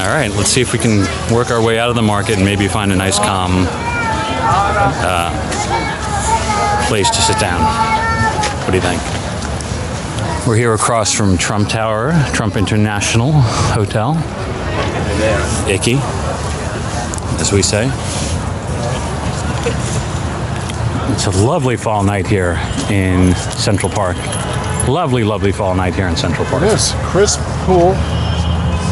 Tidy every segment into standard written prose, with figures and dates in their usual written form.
All right, let's see if we can work our way out of the market and maybe find a nice, calm place to sit down. What do you think? We're here across from Trump Tower, Trump International Hotel. Icky, as we say. It's a lovely fall night here in Central Park. Lovely, lovely fall night here in Central Park. Yes, crisp, cool.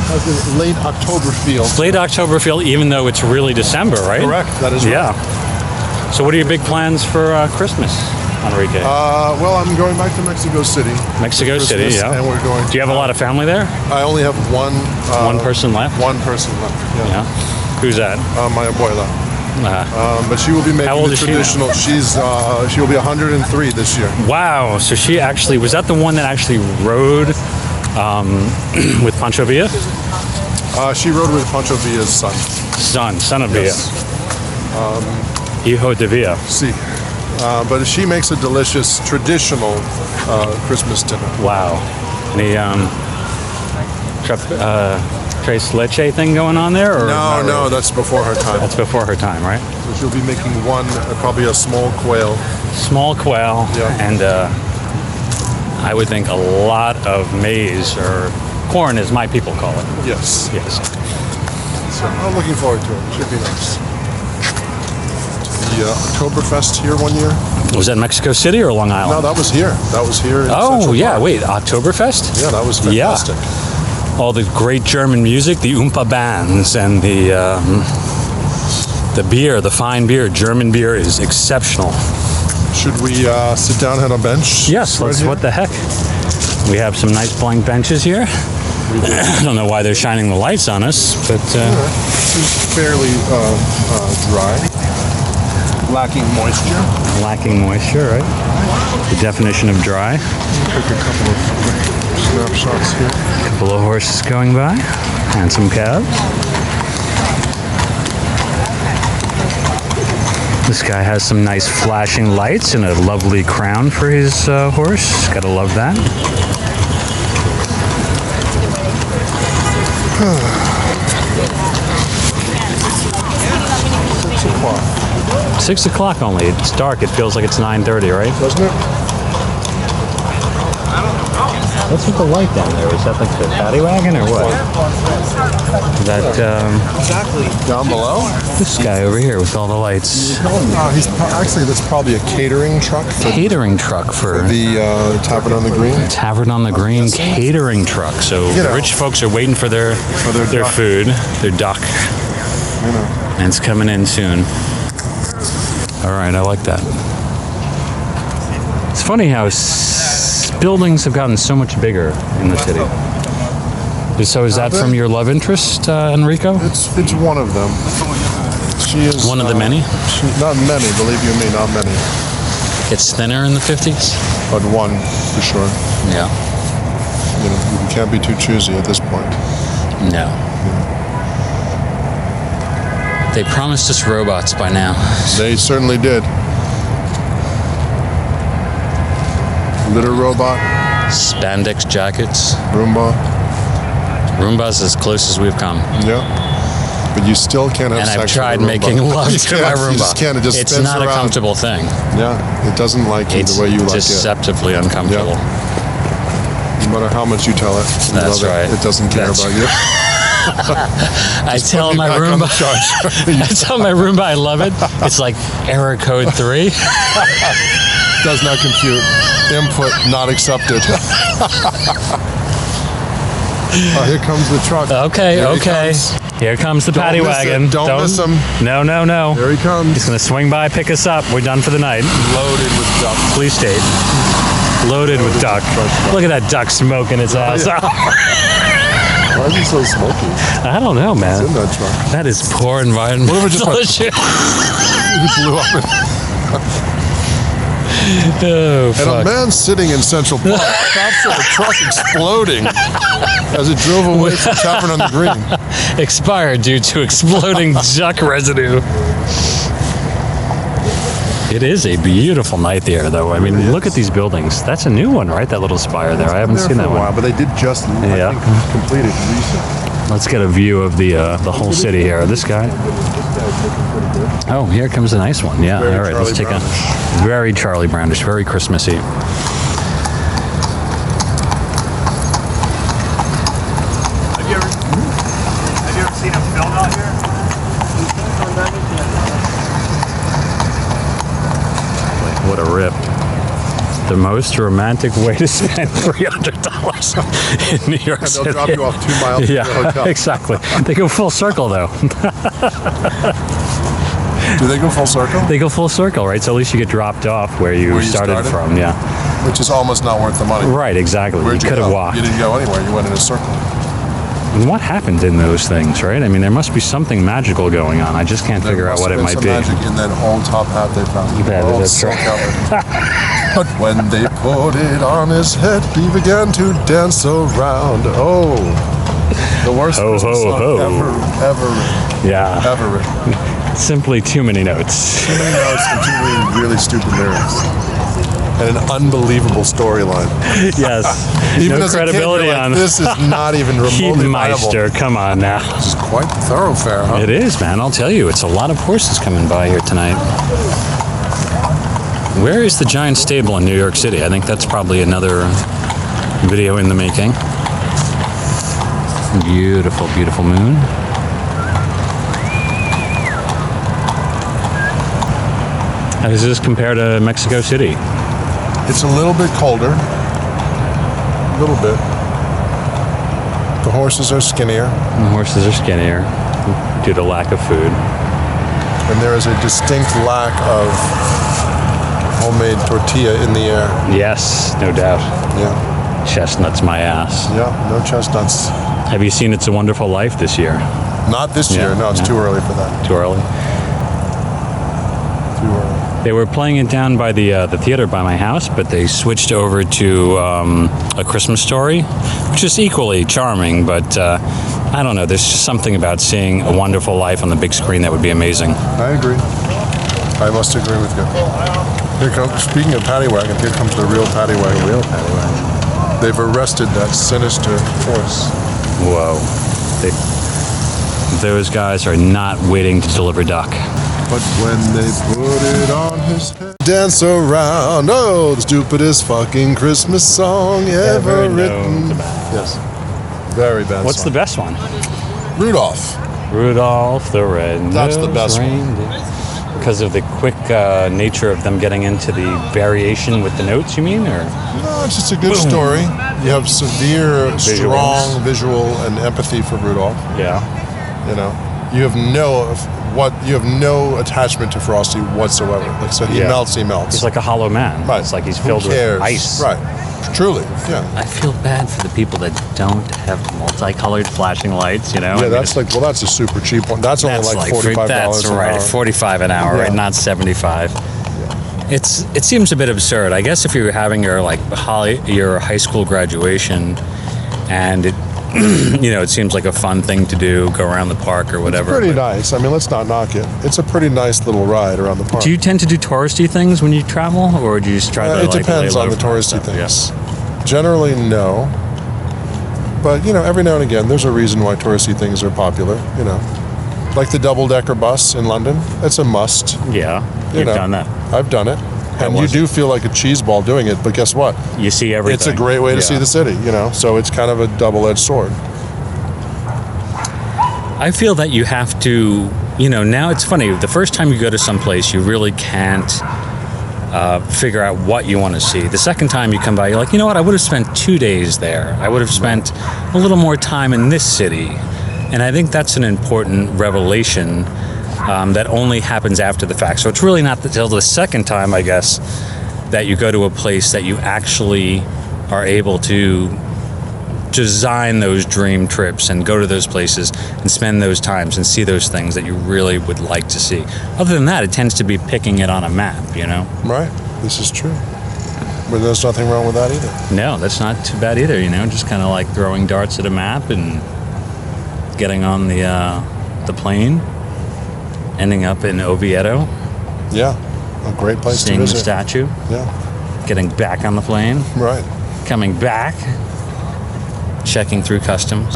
Has a late October feel. Late October feel, even though it's really December, right? Correct, that is right. Yeah. So what are your big plans for Christmas, Enrique? Well, I'm going back to Mexico City. Mexico City, yeah. And we're going. Do you have a lot of family there? I only have one. One person left? One person left, Yeah. Who's that? My abuela. But she will be making How old the is she traditional. She will be 103 this year. Wow. So she actually, was that the one that actually rode with Pancho Villa? She rode with Pancho Villa's son. Son of Villa. Yes. Hijo de Villa. Sí. But she makes a delicious traditional Christmas dinner. Wow. Any tres leche thing going on there? Or No, that's before her time. That's before her time, right? So she'll be making one, probably a small quail. Small quail, Yeah. and I would think a lot of maize or corn, as my people call it. Yes. Yes. So I'm looking forward to it. Should be nice. The Oktoberfest here one year. Was that Mexico City or Long Island? No, that was here. That was here in Oh, Central yeah. Park. Wait, Oktoberfest? Yeah, that was fantastic. Yeah. All the great German music, the Oompa bands, and the beer, the fine beer. German beer is exceptional. Should we sit down on a bench? Yes, right let's. here? What the heck? We have some nice blank benches here. I don't know why they're shining the lights on us, but It's fairly dry. Lacking moisture. lacking moisture, right? The definition of dry. Take a couple of snapshots here. Couple of horses going by, handsome calves. This guy has some nice flashing lights and a lovely crown for his horse. Gotta love that. 6 o'clock. 6 o'clock only. It's dark. It feels like it's 9:30, right? Doesn't it? What's with the light down there? Is that like the paddy wagon or what? That Exactly. Down below? this guy over here with all the lights. Actually, that's probably a catering truck for Catering truck for the Tavern on the Green. Tavern on the Green catering truck. So You know. rich folks are waiting for their their duck. food, their duck, You know. and it's coming in soon. All right, I like that. It's funny how buildings have gotten so much bigger in the city. So is that from your love interest, Enrico? It's one of them. She is One of the many? Not many, believe you me, not many, Gets thinner in the 50s? but one for sure. Yeah. You know, you can't be too choosy at this point. No. They promised us robots by now. They certainly did. Litter robot, Spandex jackets. Roomba, Roomba's as close as we've come. yeah. But you still can't have And sex I've tried with a Roomba. making love You to my can't, Roomba. You just can't. It just It's spins not a around. comfortable thing. Yeah, it doesn't like you It's the way you like it. deceptively uncomfortable. No matter how much you tell it, you That's love right. It doesn't care That's about you. I tell put me my back on Roomba. the charge. I tell my Roomba I love it. It's like error code 3. Does not compute. Input not accepted. Here comes the truck. Okay, Here he okay. comes. Here comes the Don't paddy miss wagon. it. Don't miss him. No, no, no. There he comes. He's gonna swing by, pick us up. We're done for the night. Loaded with duck. Police state. Loaded with duck. Look at that duck smoking its ass off. Why is it so smoky? I don't know, man. In that truck. That is poor environment. What if it just went- shit? It blew up. Oh, And a fuck. man sitting in Central Park stops at a truck exploding as it drove away from Tavern on the Green. Expired due to exploding duck residue. It is a beautiful night there, though. I mean, look at these buildings. That's a new one, right? That little spire there. I haven't There seen for that a while, one. but they did just, Yeah. I think, complete it recently. Let's get a view of the whole city here. This guy. Oh, here comes a nice one. Yeah, Very all right. Let's take Charlie a very Charlie Brownish, very Christmassy. Have you ever seen him film out here? What a rip. The most romantic way to spend $300 in New York And City. they'll drop you off 2 miles from the Yeah, hotel. exactly. They go full circle, though. Do they go full circle? They go full circle, right? So at least you get dropped off where you started from. Yeah. Which is almost not worth the money. Right, exactly. Where'd You could have go? walked. You didn't go anywhere. You went in a circle. And what happened in those things, right? I mean, there must be something magical going on. I just can't figure out what it might be. There must have been some magic in that old top hat they found. Yeah, Oh, that's so right. covered. But when they put it on his head, he began to dance around. Oh, the worst Ho, Christmas ho, song ho. ever Yeah. written. Simply too many notes. Too many notes and too many really stupid lyrics. And an unbelievable storyline. Yes. Even No as a kid, credibility you're like, on this is not even remotely viable. Heatmeister. Come on now. This is quite the thoroughfare, huh? It is, man. I'll tell you. It's a lot of horses coming by here tonight. Where is the giant stable in New York City? I think that's probably another video in the making. Beautiful, beautiful moon. How does this compare to Mexico City? It's a little bit colder. A little bit. The horses are skinnier, The horses are skinnier due to lack of food. and there is a distinct lack of homemade tortilla in the air. Yes, no doubt. Yeah, Chestnuts my ass. yeah, no chestnuts. Have you seen It's a Wonderful Life this year? Not this Yeah, year. No, it's yeah. too early for that. Too early. Too early. They were playing it down by the theater by my house, but they switched over to A Christmas Story, which is equally charming. But I don't know. There's just something about seeing A Wonderful Life on the big screen that would be amazing. I agree. I must agree with you. Here comes. Speaking of paddy wagon, here comes the real paddy wagon. Real paddy wagon. They've arrested that sinister force. Whoa. Those guys are not waiting to deliver duck. But when they put it on his head, dance around. Oh, the stupidest fucking Christmas song ever Ever known written. to man. Yes. Very bad What's the song. best one? Rudolph. Rudolph the Red-Nosed That's the best one. Reindeer. Because of the quick nature of them getting into the variation with the notes, you mean? Or No, it's just a good story. You have severe, strong visual and empathy for Rudolph. yeah. You know, you have no attachment to Frosty whatsoever. Like, so he Yeah. melts. He's like a hollow man. Right. It's like he's Who filled with cares? ice. Right. Truly. Yeah. I feel bad for the people that don't have multicolored flashing lights, you know? I Yeah, mean, that's like, well, that's a super cheap one. That's only like $45 That's an right, hour. 45 an hour, right? Yeah. Not 75. It seems a bit absurd. I guess if you're having your your high school graduation, and it it seems like a fun thing to do, go around the park or whatever. Pretty but- nice. I mean, let's not knock it. It's a pretty nice little ride around the park. Do you tend to do touristy things when you travel, or do you just try to? It depends lay on low the for touristy stuff? things. Generally, no. But, every now and again, there's a reason why touristy things are popular, Like the double-decker bus in London. It's a must. Yeah, You you've know. done that. I've done it. And you was do feel like a cheese ball doing it, but guess what? You see everything. It's a great way to see Yeah. the city, So it's kind of a double-edged sword. I feel that you have to, now it's funny. The first time you go to some place, you really can't figure out what you want to see. The second time you come by, you're like, you know what? I would have spent 2 days there. I would have spent a little more time in this city. And I think that's an important revelation that only happens after the fact. So it's really not until the second time, I guess, that you go to a place that you actually are able to design those dream trips and go to those places and spend those times and see those things that you really would like to see. Other than that, it tends to be picking it on a map, Right. This is true. But there's nothing wrong with that either. No, that's not too bad either, just kind of like throwing darts at a map and getting on the plane, ending up in Oviedo, Yeah. A great place seeing to the visit. statue, Yeah. getting back on the plane, Right. coming back, checking through customs.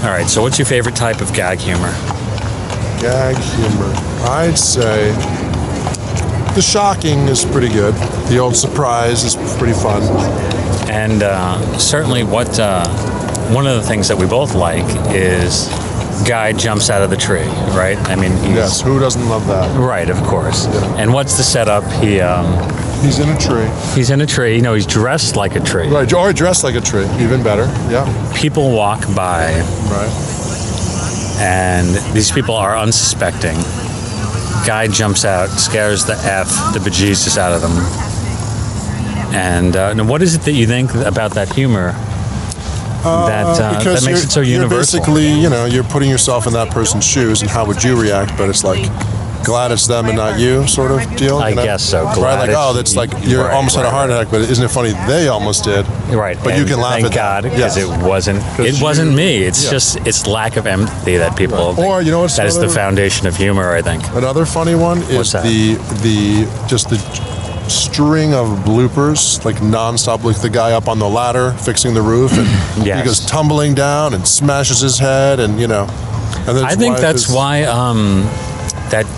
All right, so what's your favorite type of gag humor? Gag humor. I'd say the shocking is pretty good. The old surprise is pretty fun. And certainly one of the things that we both like is guy jumps out of the tree, right? I mean, Yes, who doesn't love that? right, of course. Yeah. And what's the setup? He's in a tree. He's in a tree. No, he's dressed like a tree. Right, or dressed like a tree. Even better. Yeah. People walk by, Right. and these people are unsuspecting. Guy jumps out, scares the bejesus out of them. And now what is it that you think about that humor that makes it so universal? You're basically, you're putting yourself in that person's shoes, and how would you react? But it's like, glad it's them and not you, sort of deal. I guess so. Glad Right? Like, it's- that's like you're almost had a heart attack, but isn't it funny? They almost did. Right, But you and can laugh thank at God that. because Yes. it wasn't me. It's Yeah. just it's lack of empathy that people. Or, you know what's that is the another- foundation of humor, I think. Another funny one What's is that? the string of bloopers, like nonstop. Like the guy up on the ladder fixing the roof, and Yes. he goes tumbling down and smashes his head, and And then I his think wife that's is- why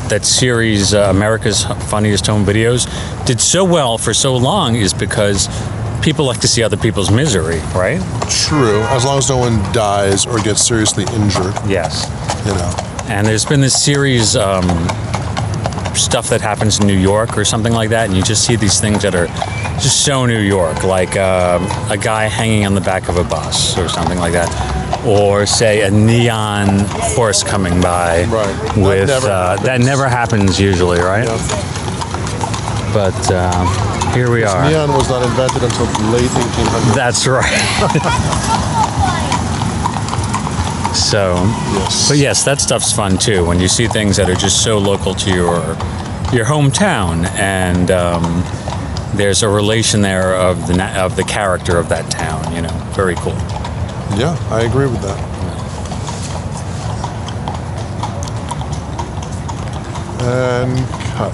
that series, America's Funniest Home Videos, did so well for so long is because people like to see other people's misery, right? True, as long as no one dies or gets seriously injured. Yes. And there's been this series, stuff that happens in New York or something like that, and you just see these things that are just so New York, like a guy hanging on the back of a bus or something like that. Or say a neon horse coming by, Right. with That never that never happens usually, right? Yeah. But here we are. Neon was not invented until the late 1800s. That's right. So, Yes. but yes, that stuff's fun too. When you see things that are just so local to your hometown, and there's a relation there of the character of that town. Very cool. Yeah, I agree with that. And cut.